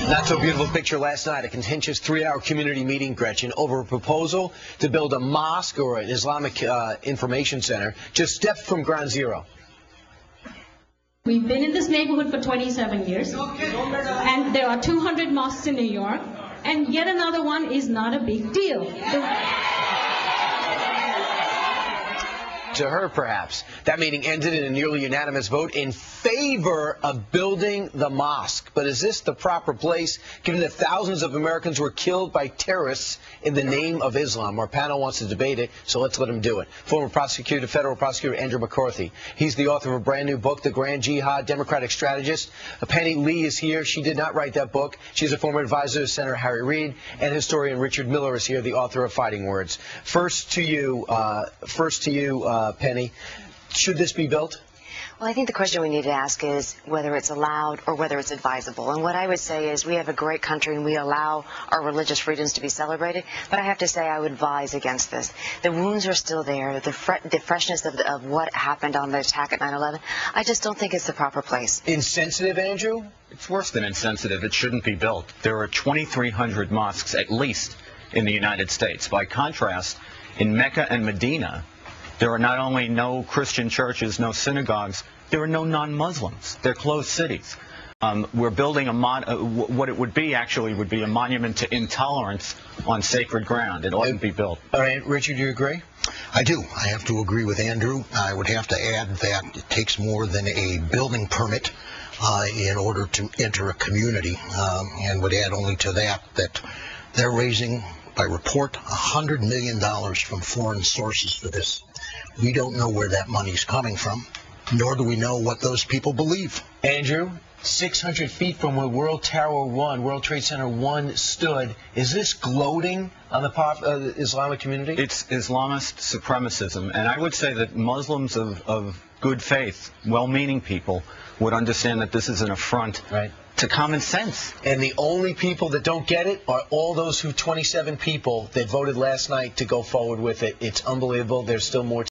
Not so beautiful picture last night. A contentious 3-hour community meeting, Gretchen, over a proposal to build a mosque or an Islamic information center just steps from ground zero. We've been in this neighborhood for 27 years, and there are 200 mosques in New York, and yet another one is not a big deal. To her, perhaps. That meeting ended in a nearly unanimous vote in favor of building the mosque. But is this the proper place, given that thousands of Americans were killed by terrorists in the name of Islam? Our panel wants to debate it, so let's let him do it. Former federal prosecutor Andrew McCarthy. He's the author of a brand new book, The Grand Jihad, Democratic Strategist. Penny Lee is here. She did not write that book. She's a former advisor to Senator Harry Reid, and historian Richard Miller is here, the author of Fighting Words. First to you, Penny. Should this be built? Well, I think the question we need to ask is whether it's allowed or whether it's advisable. And what I would say is we have a great country and we allow our religious freedoms to be celebrated. But I have to say I would advise against this. The wounds are still there. The freshness of what happened on the attack at 9/11. I just don't think it's the proper place. Insensitive, Andrew? It's worse than insensitive. It shouldn't be built. There are 2,300 mosques at least in the United States. By contrast, in Mecca and Medina, there are not only no Christian churches, no synagogues, there are no non-Muslims. They're closed cities. We're building what it would be a monument to intolerance on sacred ground. It oughtn't be built. All right, Richard, do you agree? I do. I have to agree with Andrew. I would have to add that it takes more than a building permit in order to enter a community, and would add only to that they're raising, by report, $100 million from foreign sources for this. We don't know where that money's coming from, nor do we know what those people believe. Andrew, 600 feet from where World Trade Center 1 stood, is this gloating on the Islamic community? It's Islamist supremacism, and I would say that Muslims of good faith, well-meaning people, would understand that this is an affront to common sense. And the only people that don't get it are all those 27 people that voted last night to go forward with it. It's unbelievable. There's still more